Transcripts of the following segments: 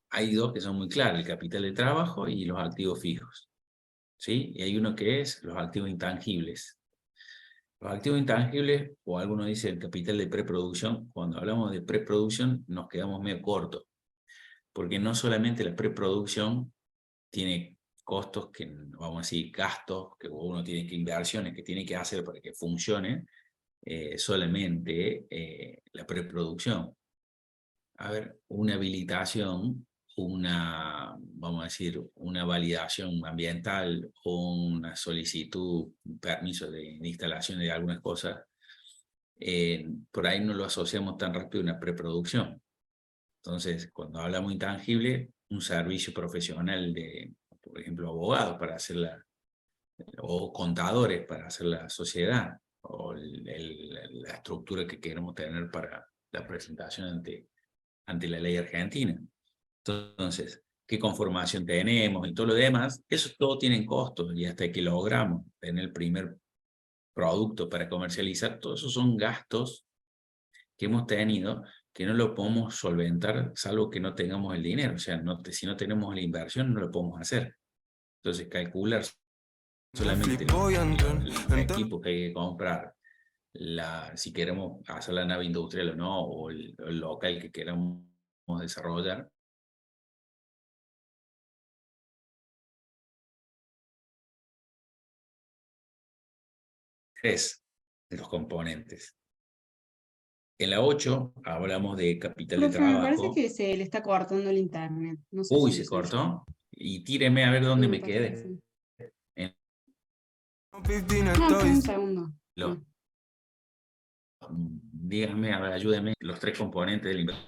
hay dos que son muy claros, el capital de trabajo y los activos fijos, ¿sí? Y hay uno que es los activos intangibles. Los activos intangibles, o algunos dicen el capital de preproducción, cuando hablamos de preproducción nos quedamos medio cortos, porque no solamente la preproducción tiene costos que, vamos a decir, gastos que uno tiene que, inversiones que tiene que hacer para que funcione, solamente la preproducción. A ver, una habilitación, vamos a decir, una validación ambiental o una solicitud, un permiso de instalación de algunas cosas, por ahí no lo asociamos tan rápido a una preproducción. Entonces, cuando hablamos intangible, un servicio profesional de, por ejemplo, abogados para hacer o contadores para hacer la sociedad, o la estructura que queremos tener para la presentación ante la ley argentina. Entonces, qué conformación tenemos y todo lo demás, eso todo tiene costos, y hasta que logramos tener el primer producto para comercializar, todos esos son gastos que hemos tenido que no lo podemos solventar salvo que no tengamos el dinero. O sea, si no tenemos la inversión no lo podemos hacer. Entonces, calcular solamente los equipos que hay que comprar, si queremos hacer la nave industrial o no, o el local que queramos desarrollar, es de los componentes. En la 8 hablamos de capital de Profe, me parece trabajo. que se le está cortando el internet. No sé Uy, si se soy yo. cortó. Y tíreme a ver dónde Sí, me me parece que quedé. sí. En No, espera un segundo. los, dígame, a ver, ayúdeme, los tres componentes del inversor.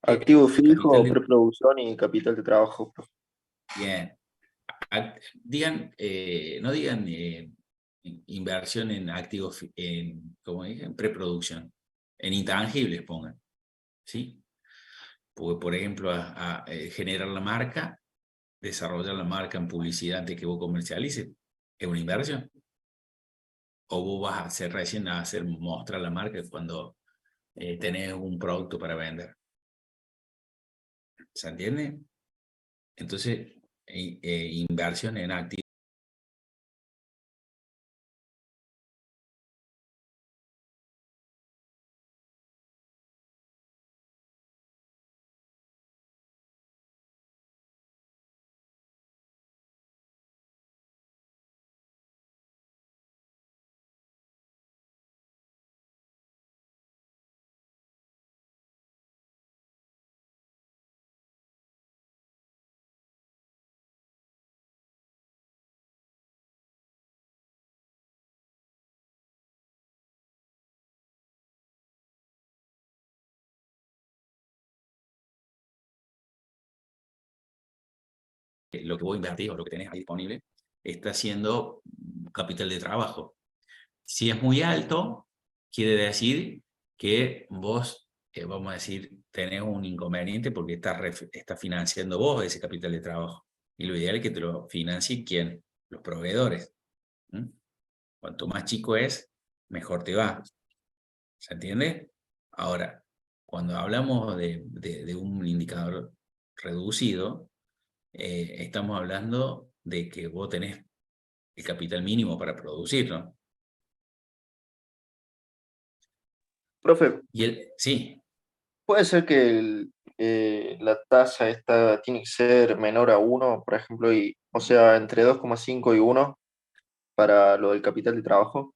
Activo Capital fijo, de... preproducción y capital de trabajo. Bien. Digan, no digan inversión en activos, como dije, en preproducción. En intangibles pongan, ¿sí? Porque, por ejemplo, generar la marca, desarrollar la marca en publicidad antes que vos comercialices, es una inversión. O vos vas a hacer recién a hacer mostrar la marca cuando tenés un producto para vender. ¿Se entiende? Entonces, inversión en activos. Lo que vos invertís o lo que tenés ahí disponible está siendo capital de trabajo. Si es muy alto, quiere decir que vos, vamos a decir, tenés un inconveniente porque estás financiando vos ese capital de trabajo. Y lo ideal es que te lo financie ¿quién? Los proveedores. ¿Mm? Cuanto más chico es, mejor te va. ¿Se entiende? Ahora, cuando hablamos de un indicador reducido, estamos hablando de que vos tenés el capital mínimo para producir, ¿no? Profe, Sí, ¿puede ser que la tasa esta tiene que ser menor a 1, por ejemplo, o sea, entre 2,5 y 1 para lo del capital de trabajo?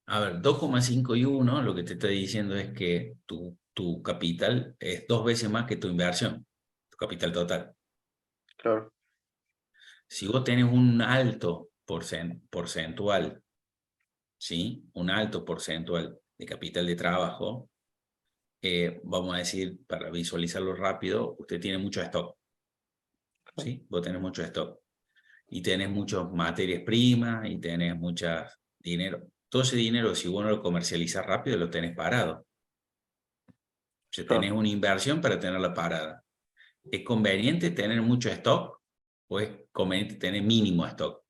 a ver, 2,5 y 1, lo que te estoy diciendo es que tu capital es 2 veces más que tu inversión, tu capital total. Claro. Si vos tenés un alto porcentual, ¿sí? Un alto porcentual de capital de trabajo, vamos a decir, para visualizarlo rápido, usted tiene mucho stock, ¿sí? Vos tenés mucho stock. Y tenés muchas materias primas, y tenés muchas dinero. Todo ese dinero, si vos no lo comercializas rápido, lo tenés parado. O sea, tenés Claro. una inversión para tenerla parada. ¿Es conveniente tener mucho stock o es conveniente tener mínimo stock?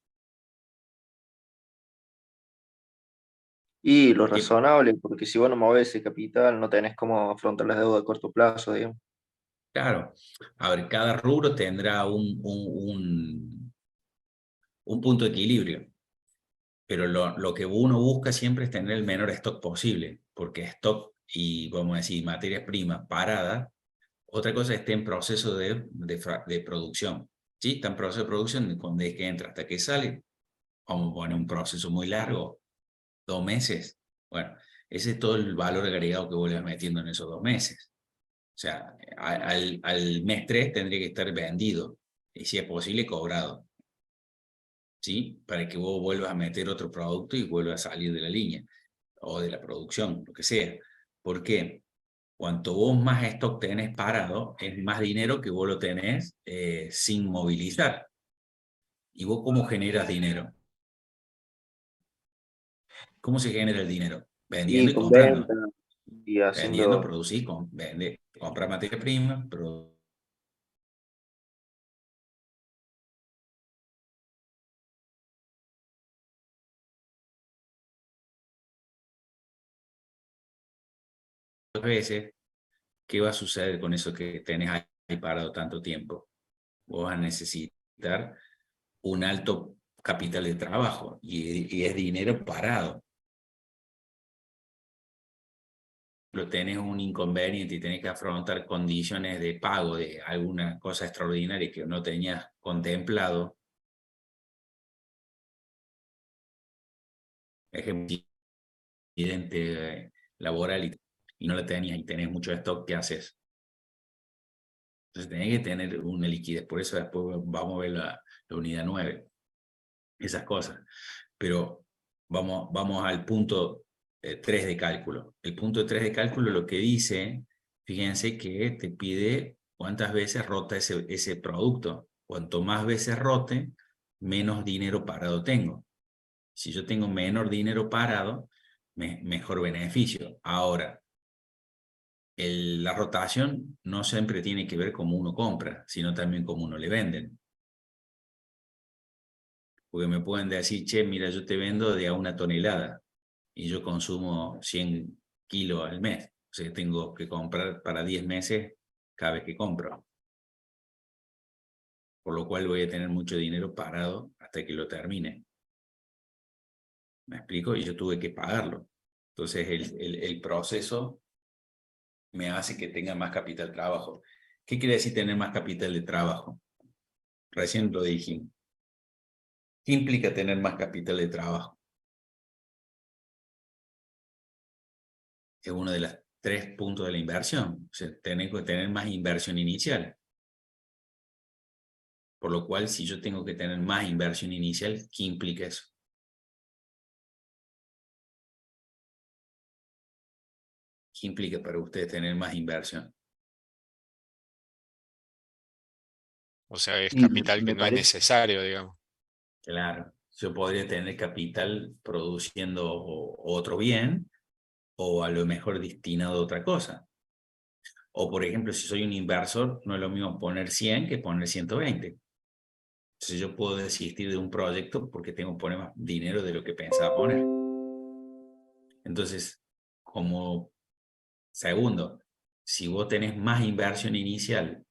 Y lo Que, razonable, porque si vos no movés ese capital, no tenés cómo afrontar las deudas a corto plazo, digamos. claro, a ver, cada rubro tendrá un punto de equilibrio, pero lo que uno busca siempre es tener el menor stock posible, porque stock y, vamos a decir, materias primas paradas, otra cosa está en proceso de producción, ¿sí? Está en proceso de producción, desde que entra hasta que sale, vamos a poner un proceso muy largo, 2 meses, bueno, ese es todo el valor agregado que vos le vas metiendo en esos 2 meses. O sea, al mes 3 tendría que estar vendido, y si es posible, cobrado, ¿sí? Para que vos vuelvas a meter otro producto y vuelvas a salir de la línea, o de la producción, lo que sea. ¿Por qué? Cuanto vos más stock tenés parado, es más dinero que vos lo tenés sin movilizar. ¿Y vos cómo generas dinero? ¿Cómo se genera el dinero? Y Vendiendo y con comprando. venta y Vendiendo, haciendo, producir, vende, comprar materia prima, veces. ¿Qué va a suceder con eso que tenés ahí parado tanto tiempo? Vos vas a necesitar un alto capital de trabajo y es dinero parado. Lo tenés un inconveniente y tenés que afrontar condiciones de pago de alguna cosa extraordinaria que no tenías contemplado. Ejemplo, accidente laboral y no la tenías y tenés mucho stock, ¿qué haces? Entonces tenés que tener una liquidez. Por eso después vamos a ver la unidad 9, esas cosas. Pero vamos al punto 3 de cálculo. El punto 3 de cálculo lo que dice, fíjense que te pide cuántas veces rota ese producto. Cuanto más veces rote, menos dinero parado tengo. Si yo tengo menor dinero parado, mejor beneficio. Ahora, la rotación no siempre tiene que ver cómo uno compra, sino también cómo uno le venden. Porque me pueden decir, che, mira, yo te vendo de a 1 tonelada y yo consumo 100 kilos al mes. O sea, tengo que comprar para 10 meses cada vez que compro. Por lo cual voy a tener mucho dinero parado hasta que lo termine. ¿Me explico? Y yo tuve que pagarlo. Entonces el proceso me hace que tenga más capital de trabajo. ¿Qué quiere decir tener más capital de trabajo? Recién lo dije. ¿Qué implica tener más capital de trabajo? Es uno de los 3 puntos de la inversión. O sea, tener que tener más inversión inicial. Por lo cual, si yo tengo que tener más inversión inicial, ¿qué implica eso? ¿Qué implica para ustedes tener más inversión? O sea, es y capital que me no es parece, necesario, digamos. Claro, yo podría tener capital produciendo otro bien o a lo mejor destinado a otra cosa. O, por ejemplo, si soy un inversor, no es lo mismo poner 100 que poner 120. Entonces yo puedo desistir de un proyecto porque tengo que poner más dinero de lo que pensaba poner. Entonces, como segundo, si vos tenés más inversión inicial,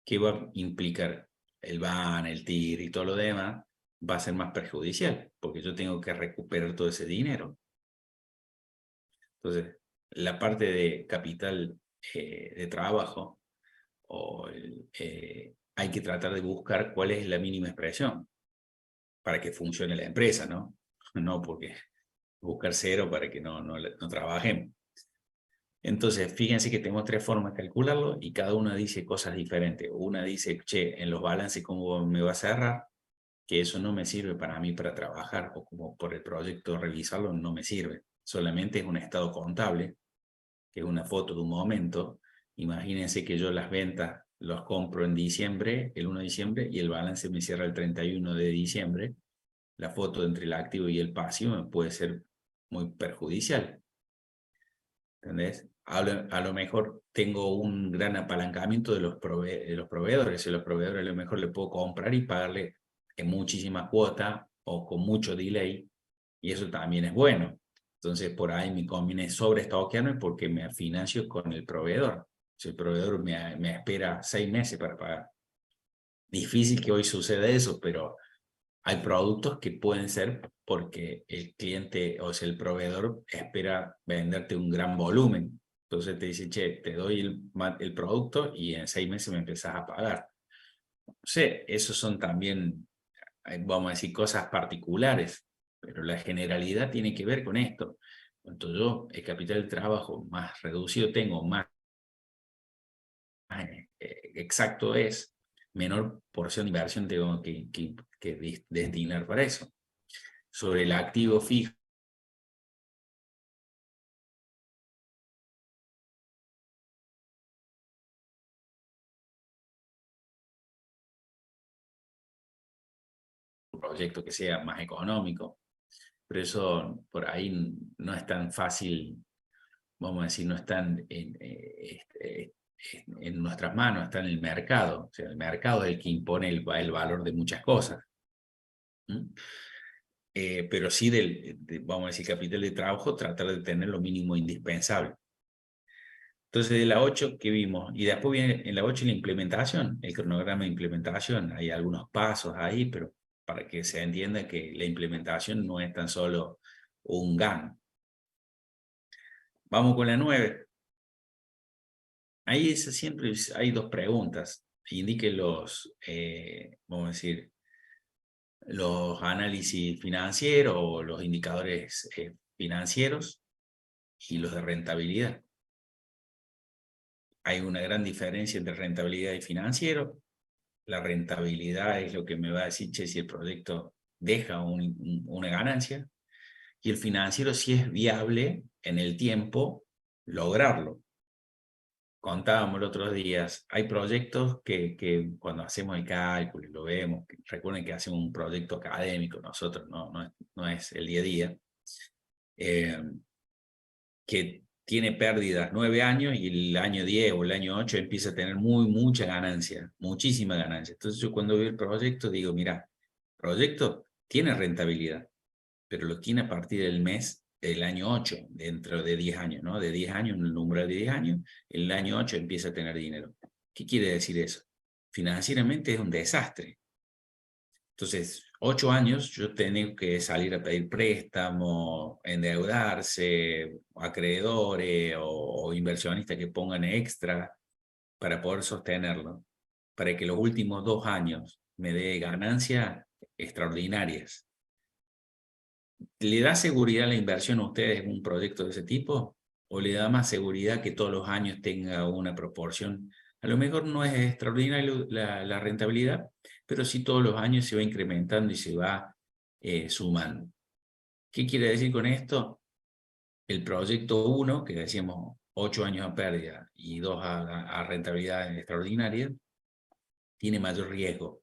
¿qué va a implicar? El BAN, el TIR y todo lo demás va a ser más perjudicial, porque yo tengo que recuperar todo ese dinero. Entonces, la parte de capital de trabajo, hay que tratar de buscar cuál es la mínima expresión para que funcione la empresa, ¿no? No porque buscar cero para que no trabajen. Entonces, fíjense que tenemos 3 formas de calcularlo y cada una dice cosas diferentes. Una dice, che, en los balances, ¿cómo me va a cerrar? Que eso no me sirve para mí para trabajar o como por el proyecto revisarlo, no me sirve. Solamente es un estado contable, que es una foto de un momento. Imagínense que yo las ventas los compro en diciembre, el 1 de diciembre, y el balance me cierra el 31 de diciembre. La foto entre el activo y el pasivo me puede ser muy perjudicial. ¿Entendés? A lo mejor tengo un gran apalancamiento de los proveedores, y los proveedores a lo mejor le puedo comprar y pagarle en muchísima cuota o con mucho delay, y eso también es bueno. Entonces, por ahí me conviene sobreestoquearme porque me financio con el proveedor. Si el proveedor me espera 6 meses para pagar. Difícil que hoy suceda eso, pero hay productos que pueden ser porque el cliente, o sea, el proveedor espera venderte un gran volumen. Entonces te dice, che, te doy el producto y en 6 meses me empezás a pagar. No sé, esos son también, vamos a decir, cosas particulares, pero la generalidad tiene que ver con esto. Cuanto yo el capital de trabajo más reducido tengo, más exacto es, menor porción de inversión tengo que destinar para eso. Sobre el activo fijo, un proyecto que sea más económico, pero eso por ahí no es tan fácil, vamos a decir, no están en nuestras manos, está en el mercado. O sea, el mercado es el que impone el valor de muchas cosas. Pero sí vamos a decir, capital de trabajo, tratar de tener lo mínimo indispensable. Entonces, de la 8 que vimos, y después viene en la 8 la implementación, el cronograma de implementación, hay algunos pasos ahí, pero para que se entienda que la implementación no es tan solo un GAN. Vamos con la 9. Ahí siempre hay 2 preguntas. Indique vamos a decir, los análisis financieros o los indicadores financieros y los de rentabilidad. Hay una gran diferencia entre rentabilidad y financiero. La rentabilidad es lo que me va a decir, che, si el proyecto deja una ganancia, y el financiero si es viable en el tiempo lograrlo. Contábamos los otros días, hay proyectos que cuando hacemos el cálculo y lo vemos, recuerden que hacemos un proyecto académico, nosotros no es el día a día, que tiene pérdidas 9 años y el año 10 o el año 8 empieza a tener mucha ganancia, muchísima ganancia. Entonces yo cuando veo el proyecto digo, mira, el proyecto tiene rentabilidad, pero lo tiene a partir del año 8, dentro de 10 años, ¿no? De 10 años, un número de 10 años, el año 8 empieza a tener dinero. ¿Qué quiere decir eso? Financieramente es un desastre. Entonces, 8 años yo tengo que salir a pedir préstamo, endeudarse, acreedores o inversionistas que pongan extra para poder sostenerlo, para que los últimos 2 años me dé ganancias extraordinarias. ¿Le da seguridad la inversión a ustedes en un proyecto de ese tipo? ¿O le da más seguridad que todos los años tenga una proporción? A lo mejor no es extraordinaria la rentabilidad, pero sí todos los años se va incrementando y se va sumando. ¿Qué quiere decir con esto? El proyecto 1, que decíamos 8 años a pérdida y 2 a rentabilidad extraordinaria, tiene mayor riesgo.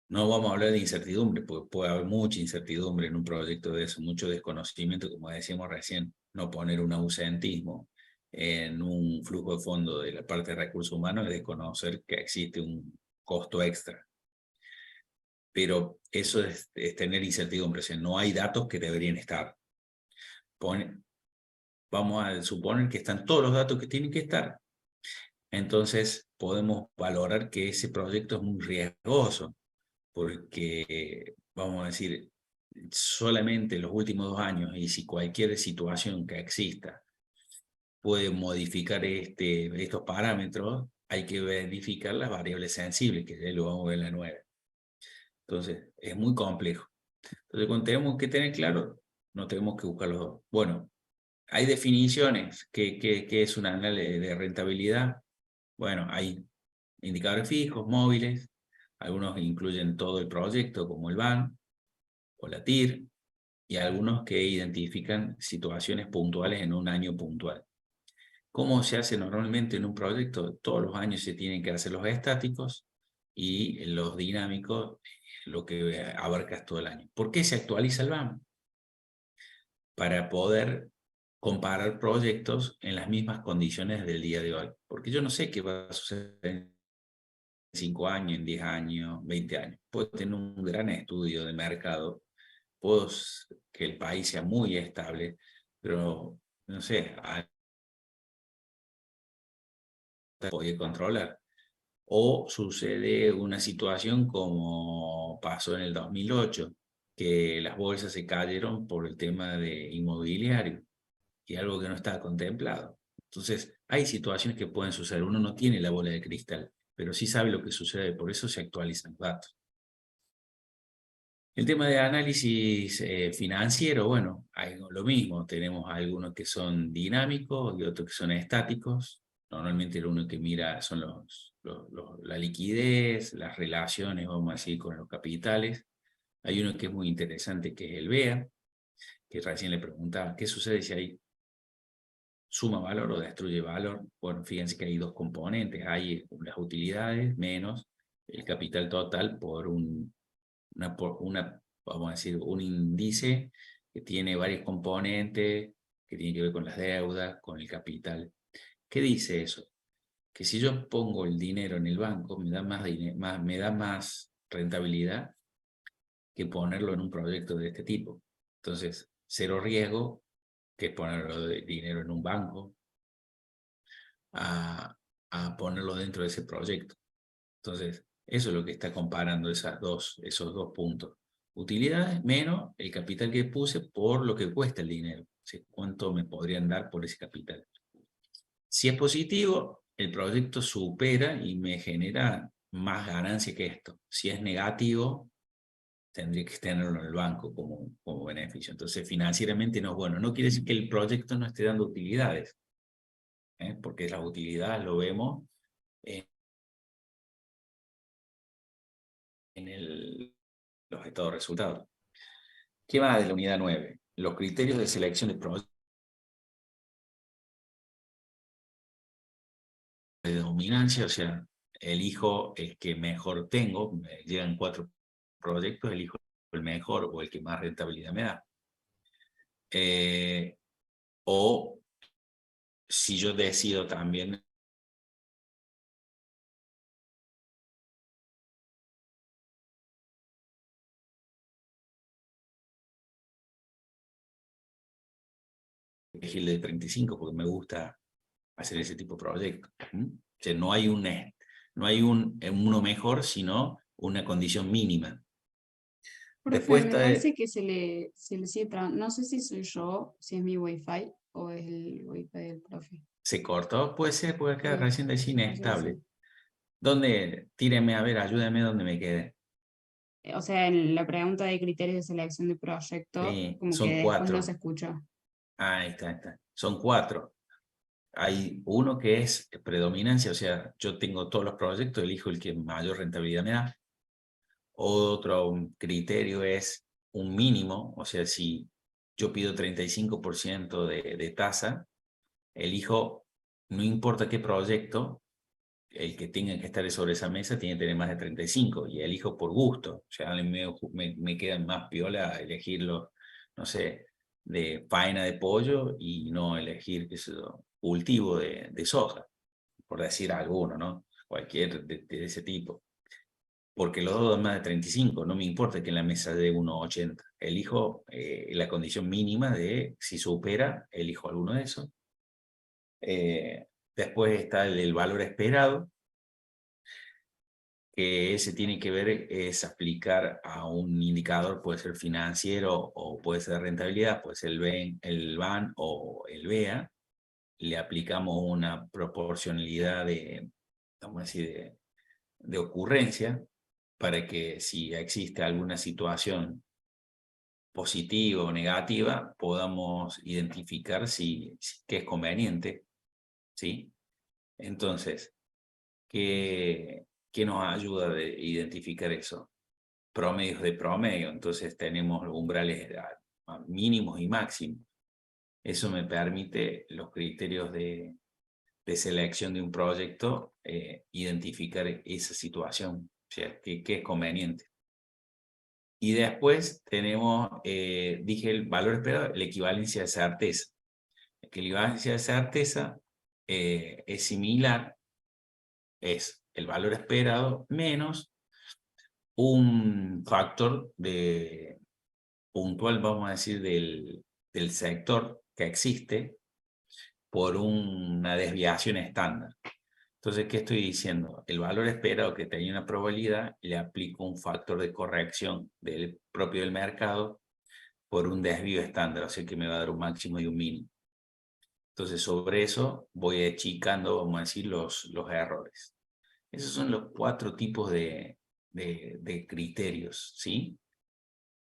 No vamos a hablar de incertidumbre, porque puede haber mucha incertidumbre en un proyecto de eso, mucho desconocimiento, como decíamos recién, no poner un ausentismo en un flujo de fondo de la parte de recursos humanos es desconocer que existe un costo extra. Pero eso es tener incertidumbre, o sea, no hay datos que deberían estar. Vamos a suponer que están todos los datos que tienen que estar, entonces podemos valorar que ese proyecto es muy riesgoso, porque, vamos a decir, solamente en los últimos 2 años, y si cualquier situación que exista puede modificar estos parámetros, hay que verificar las variables sensibles, que ya lo vamos a ver en la 9. Entonces, es muy complejo. Entonces, cuando tenemos que tener claro, no tenemos que buscar los dos. Bueno, hay definiciones. ¿Qué es un análisis de rentabilidad? Bueno, hay indicadores fijos, móviles, algunos incluyen todo el proyecto, como el BAN o la TIR, y algunos que identifican situaciones puntuales en un año puntual. ¿Cómo se hace normalmente en un proyecto? Todos los años se tienen que hacer los estáticos y los dinámicos, lo que abarcas todo el año. ¿Por qué se actualiza el BAN? Para poder comparar proyectos en las mismas condiciones del día de hoy. Porque yo no sé qué va a suceder en 5 años, en 10 años, 20 años. Puedo tener un gran estudio de mercado, que el país sea muy estable, pero no sé, puede controlar. O sucede una situación como pasó en el 2008, que las bolsas se cayeron por el tema de inmobiliario, y algo que no estaba contemplado. Entonces, hay situaciones que pueden suceder. Uno no tiene la bola de cristal, pero sí sabe lo que sucede, por eso se actualizan los datos. El tema de análisis financiero, bueno, hay lo mismo. Tenemos algunos que son dinámicos y otros que son estáticos. Normalmente lo uno que mira son la liquidez, las relaciones, vamos a decir, con los capitales. Hay uno que es muy interesante, que es el BEA, que recién le preguntaba, ¿qué sucede si hay suma valor o destruye valor? Bueno, fíjense que hay dos componentes. Hay las utilidades menos el capital total por vamos a decir, un índice que tiene varios componentes, que tiene que ver con las deudas, con el capital. ¿Qué dice eso? Que si yo pongo el dinero en el banco, me da más rentabilidad que ponerlo en un proyecto de este tipo. Entonces, cero riesgo, que ponerlo de dinero en un banco, a ponerlo dentro de ese proyecto. Entonces, eso es lo que está comparando esos dos puntos. Utilidades menos el capital que puse por lo que cuesta el dinero. O sea, ¿cuánto me podrían dar por ese capital? Si es positivo, el proyecto supera y me genera más ganancia que esto. Si es negativo, tendría que tenerlo en el banco como beneficio. Entonces, financieramente no es bueno. No quiere decir que el proyecto no esté dando utilidades, porque las utilidades lo vemos en los estados de resultados. ¿Qué más de la unidad 9? Los criterios de selección de proyectos de dominancia, o sea, elijo el que mejor tengo, me llegan 4 proyectos, elijo el mejor o el que más rentabilidad me da. O si yo decido también elegir el de 35 porque me gusta hacer ese tipo de proyectos. O sea, no hay uno mejor, sino una condición mínima. Profe, Después me está parece que se le sigue trabando. No sé si soy yo, si es mi wifi o es el wifi del profe. se cortó, puede ser, porque acá Sí, recién decía no sé inestable. si. ¿Dónde? Tíreme, a ver, ayúdame donde me quede. O sea, en la pregunta de criterios de selección de proyecto, Sí, como que son después no se 4. escuchó. Ahí está. Son 4. Hay uno que es predominancia, o sea, yo tengo todos los proyectos, elijo el que mayor rentabilidad me da. Otro criterio es un mínimo, o sea, si yo pido 35% de tasa, elijo, no importa qué proyecto, el que tenga que estar sobre esa mesa tiene que tener más de 35 y elijo por gusto. O sea, me quedan más piola elegirlo, no sé, de faena de pollo y no elegir, qué sé yo, cultivo de soja, por decir alguno, ¿no? Cualquier de ese tipo. Porque los dos dan más de 35, no me importa que en la mesa dé 1,80. Elijo la condición mínima de, si supera, elijo alguno de esos. Después está el valor esperado, que ese tiene que ver, es aplicar a un indicador, puede ser financiero o puede ser de rentabilidad, puede ser el BAN o el BEA. Le aplicamos una proporcionalidad vamos a decir, de ocurrencia, para que si existe alguna situación positiva o negativa, podamos identificar qué es conveniente, ¿sí? Entonces, ¿qué nos ayuda de identificar eso? Promedios de promedio, entonces tenemos umbrales mínimos y máximos. Eso me permite los criterios de selección de un proyecto, identificar esa situación, o sea, qué es conveniente. Y después tenemos, dije el valor esperado, la equivalencia de certeza. La equivalencia de certeza es similar, es el valor esperado menos un factor puntual, vamos a decir, del sector que existe por una desviación estándar. Entonces, ¿qué estoy diciendo? El valor esperado que tenía una probabilidad, le aplico un factor de corrección del propio del mercado por un desvío estándar, o sea que me va a dar un máximo y un mínimo. Entonces, sobre eso voy achicando, vamos a decir, los errores. Esos son los 4 tipos de criterios, ¿sí?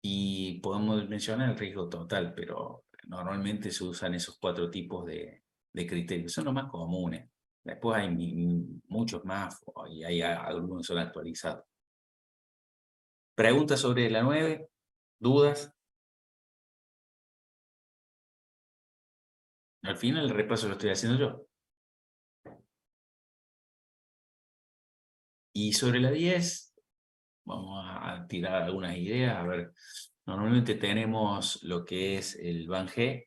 Y podemos mencionar el riesgo total, pero normalmente se usan esos 4 tipos de criterios. Son los más comunes. Después hay muchos más y hay algunos que son actualizados. ¿Preguntas sobre la 9? ¿Dudas? Al final el repaso lo estoy haciendo yo. Y sobre la 10, vamos a tirar algunas ideas. A ver, normalmente tenemos lo que es el BANG,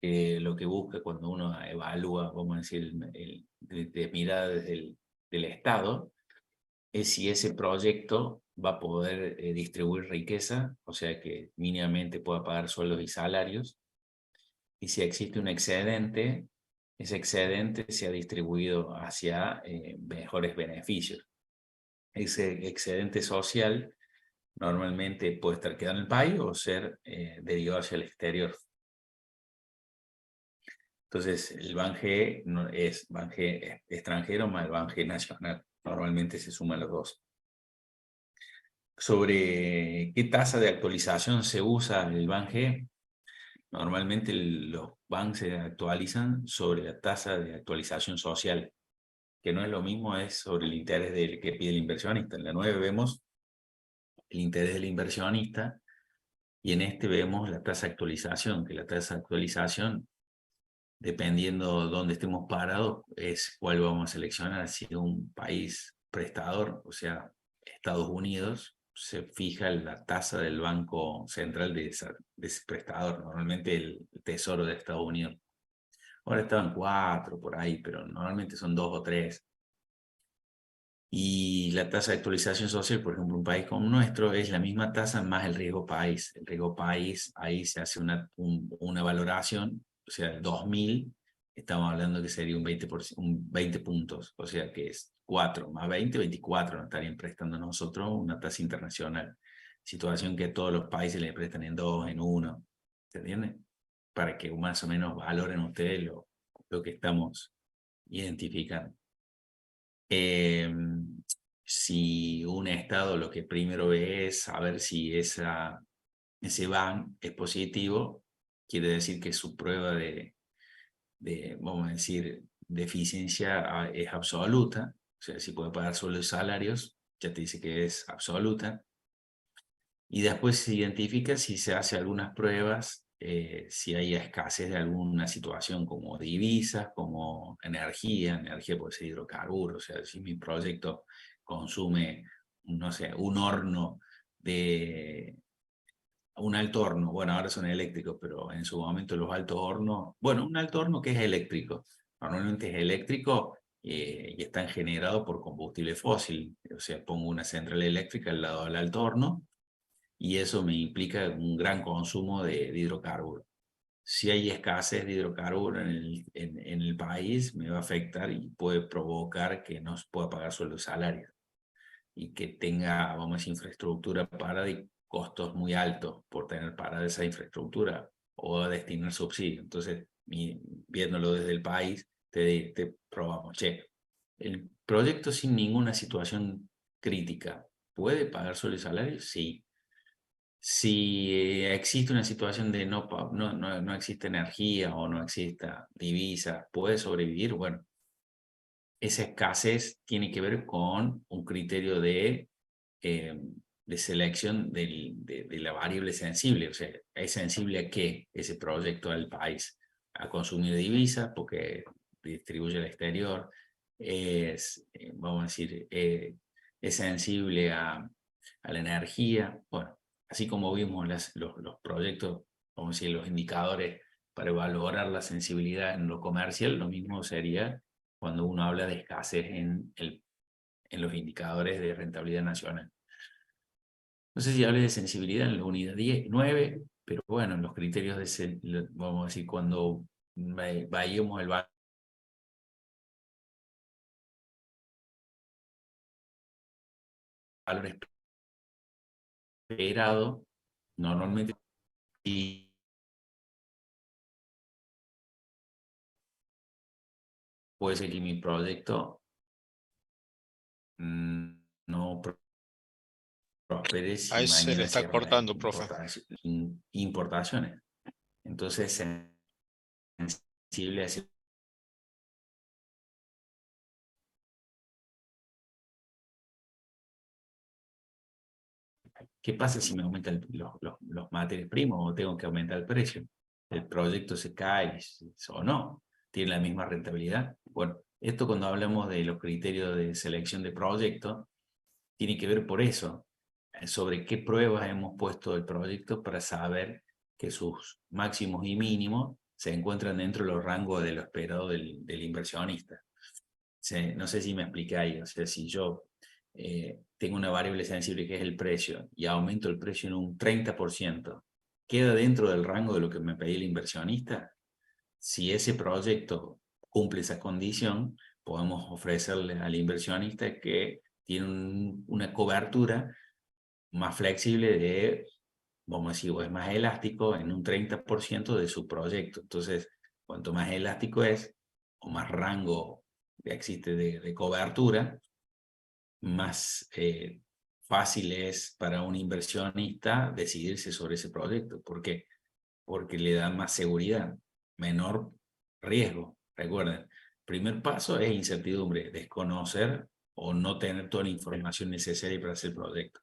lo que busca cuando uno evalúa, vamos a decir, de mirada desde del Estado, es si ese proyecto va a poder distribuir riqueza, o sea que mínimamente pueda pagar sueldos y salarios, y si existe un excedente, ese excedente se ha distribuido hacia mejores beneficios. Ese excedente social normalmente puede estar quedando en el país o ser derivado hacia el exterior. Entonces, el BANG no es BANG extranjero más el BANG nacional. Normalmente se suman los dos. Sobre qué tasa de actualización se usa el BANG, normalmente los BANG se actualizan sobre la tasa de actualización social, que no es lo mismo, es sobre el interés que pide el inversionista. En la 9 vemos el interés del inversionista y en este vemos la tasa de actualización, que la tasa de actualización, dependiendo de dónde estemos parados, es cuál vamos a seleccionar. Si es un país prestador, o sea, Estados Unidos, se fija la tasa del Banco Central de ese prestador, normalmente el Tesoro de Estados Unidos. Ahora estaban 4 por ahí, pero normalmente son 2 o 3. Y la tasa de actualización social, por ejemplo, un país como nuestro, es la misma tasa más el riesgo país. El riesgo país, ahí se hace una valoración, o sea, el 2000, estamos hablando que sería un 20 puntos, o sea que es 4 más 20, 24, nos estarían prestando a nosotros una tasa internacional. Situación que todos los países le prestan en 2, en 1, ¿se entiende? Para que más o menos valoren ustedes lo que estamos identificando. Si un Estado lo que primero ve es saber si ese BAN es positivo, quiere decir que su prueba vamos a decir, de eficiencia es absoluta, o sea, si puede pagar solo los salarios, ya te dice que es absoluta. Y después se identifica si se hace algunas pruebas, si hay escasez de alguna situación como divisas, como energía puede ser hidrocarburos, o sea, si mi proyecto consume, no sé, un horno un alto horno, bueno, ahora son eléctricos, pero en su momento los altos hornos, bueno, un alto horno que es eléctrico, normalmente es eléctrico y están generados por combustible fósil, o sea, pongo una central eléctrica al lado del alto horno, y eso me implica un gran consumo de hidrocarburos. Si hay escasez de hidrocarburos en el país, me va a afectar y puede provocar que no se pueda pagar sueldos y salarios y que tenga, vamos a decir, infraestructura parada y costos muy altos por tener parada esa infraestructura o destinar subsidios. Entonces, viéndolo desde el país, te probamos, che, el proyecto sin ninguna situación crítica, ¿puede pagar sueldos y salarios? Sí. Si existe una situación de no existe energía o no exista divisa, ¿puede sobrevivir? Bueno, esa escasez tiene que ver con un criterio de selección de la variable sensible. O sea, ¿es sensible a qué ese proyecto del país? A consumir divisas porque distribuye al exterior. Vamos a decir, es sensible a la energía. Bueno, así como vimos los proyectos, vamos a decir, los indicadores para valorar la sensibilidad en lo comercial, lo mismo sería cuando uno habla de escasez en los indicadores de rentabilidad nacional. No sé si hablé de sensibilidad en la unidad 9, Pero bueno, los criterios de ese, vamos a decir, cuando vayamos el valor esperado, normalmente y puede ser que mi proyecto no prospere si Ahí se le mañana está cierran las cortando, profe. importaciones. Entonces es sensible a ese. ¿Qué pasa si me aumentan los materiales primos o tengo que aumentar el precio? ¿El proyecto se cae o no? ¿Tiene la misma rentabilidad? Bueno, esto cuando hablamos de los criterios de selección de proyectos, tiene que ver por eso, sobre qué pruebas hemos puesto el proyecto para saber que sus máximos y mínimos se encuentran dentro de los rangos de lo esperado del inversionista. No sé si me explicáis, o sea, si yo tengo una variable sensible que es el precio y aumento el precio en un 30%, ¿queda dentro del rango de lo que me pedí el inversionista? Si ese proyecto cumple esa condición, podemos ofrecerle al inversionista que tiene una cobertura más flexible de, vamos a decir, o es más elástico en un 30% de su proyecto. Entonces, cuanto más elástico es, o más rango existe de cobertura, más fácil es para un inversionista decidirse sobre ese proyecto. ¿Por qué? Porque le da más seguridad, menor riesgo. Recuerden, primer paso es incertidumbre, desconocer o no tener toda la información necesaria para hacer el proyecto.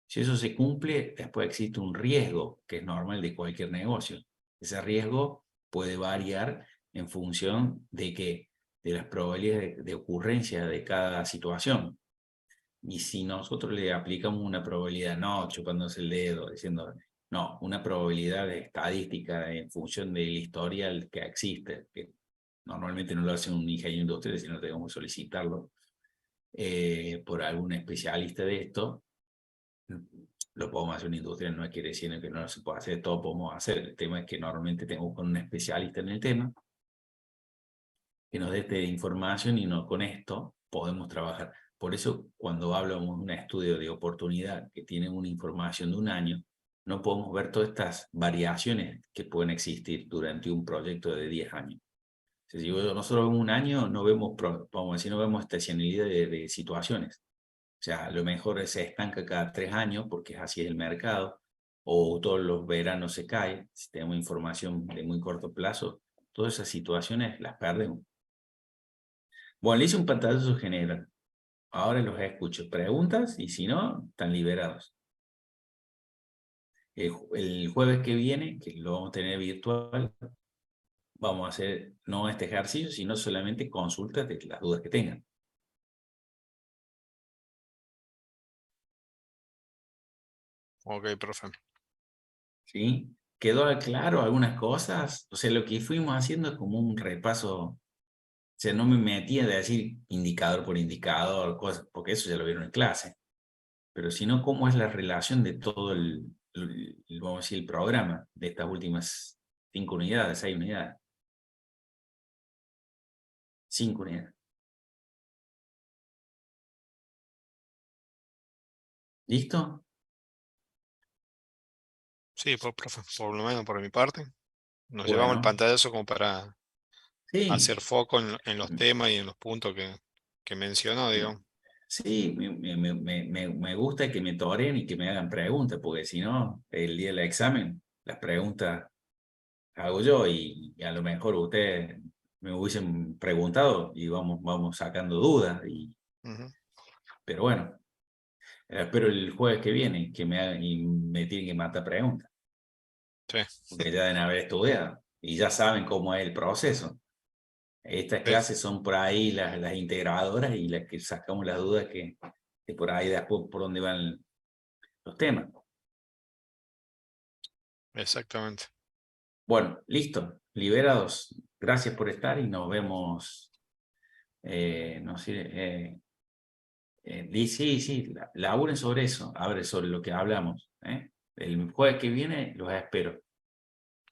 Si eso se cumple, después existe un riesgo que es normal de cualquier negocio. Ese riesgo puede variar en función de las probabilidades de ocurrencia de cada situación. Y si nosotros le aplicamos una probabilidad, no chupándose el dedo, diciendo, no, una probabilidad estadística en función del historial que existe, que normalmente no lo hace un ingeniero industrial, sino que tenemos que solicitarlo por algún especialista de esto, lo podemos hacer una industria, no quiere decir que no se pueda hacer, todo podemos hacer. El tema es que normalmente tenemos con un especialista en el tema que nos dé esta información y no con esto podemos trabajar. Por eso, cuando hablamos de un estudio de oportunidad que tiene una información de un año, no podemos ver todas estas variaciones que pueden existir durante un proyecto de 10 años. Si nosotros vemos un año, no vemos, vamos a decir, no vemos estacionalidad de situaciones. O sea, lo mejor se estanca cada 3 años, porque así es el mercado, o todos los veranos se cae. Si tenemos información de muy corto plazo, todas esas situaciones las perdemos. Bueno, le hice un pantallazo general. Ahora los escucho. Preguntas y si no, están liberados. El jueves que viene, que lo vamos a tener virtual, vamos a hacer no este ejercicio, sino solamente consultas de las dudas que tengan. Ok, profe. ¿Sí? ¿Quedó claro algunas cosas? O sea, lo que fuimos haciendo es como un repaso. O sea, no me metía de decir indicador por indicador, cosas, porque eso ya lo vieron en clase. Pero sino cómo es la relación de todo vamos a decir, el programa de estas últimas 5 unidades, 6 unidades. 5 unidades. ¿Listo? Sí, pues, profe, por lo menos por mi parte. Nos llevamos el Bueno, pantallazo como para sí. hacer foco en los temas y en los puntos que mencionó, digamos. Sí, me gusta que me toren y que me hagan preguntas, porque si no, el día del examen, las preguntas hago yo y a lo mejor ustedes me hubiesen preguntado y vamos sacando dudas. Ujú. Pero bueno, espero el jueves que viene que me hagan y me tienen que matar preguntas, Sí, porque ya deben haber estudiado y ya saben cómo es el proceso. Estas sí, clases son por ahí las integradoras y las que sacamos las dudas que por ahí después por dónde van los temas. exactamente. Bueno, listo, liberados. Gracias por estar y nos vemos. No sé, sí, laburen sobre eso, sobre lo que hablamos. El jueves que viene los espero.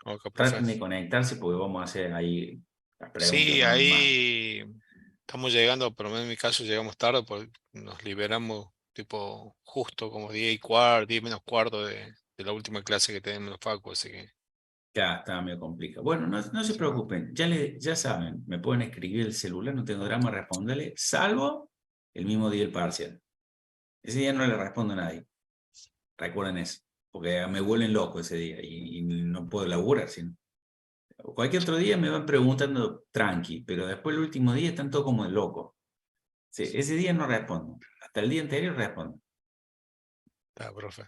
Ok, Traten de profe. conectarse porque vamos a hacer ahí las preguntas Sí, con más. ahí estamos llegando, por lo menos en mi caso llegamos tarde porque nos liberamos tipo justo como 10:15, 10 menos cuarto de la última clase que tenemos en los Facu, así que Ya está medio complicado. Bueno, no se sí, no. preocupen, ya saben, me pueden escribir el celular, no tengo drama responderle, salvo el mismo día del parcial. Ese día no le respondo a nadie. Recuerden eso, porque me vuelven loco ese día y no puedo laburar. Sino. Cualquier otro día me van preguntando tranqui, pero después el último día están todos como de loco. Sí, ese día no respondo. Hasta el día anterior respondo. Está, profe.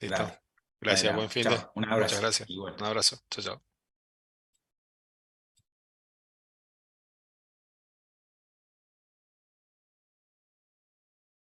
Listo. Dale, no hay Gracias, buen drama. fin de. Chao, un Muchas abrazo. gracias. Igual. Un abrazo. Chao, chao.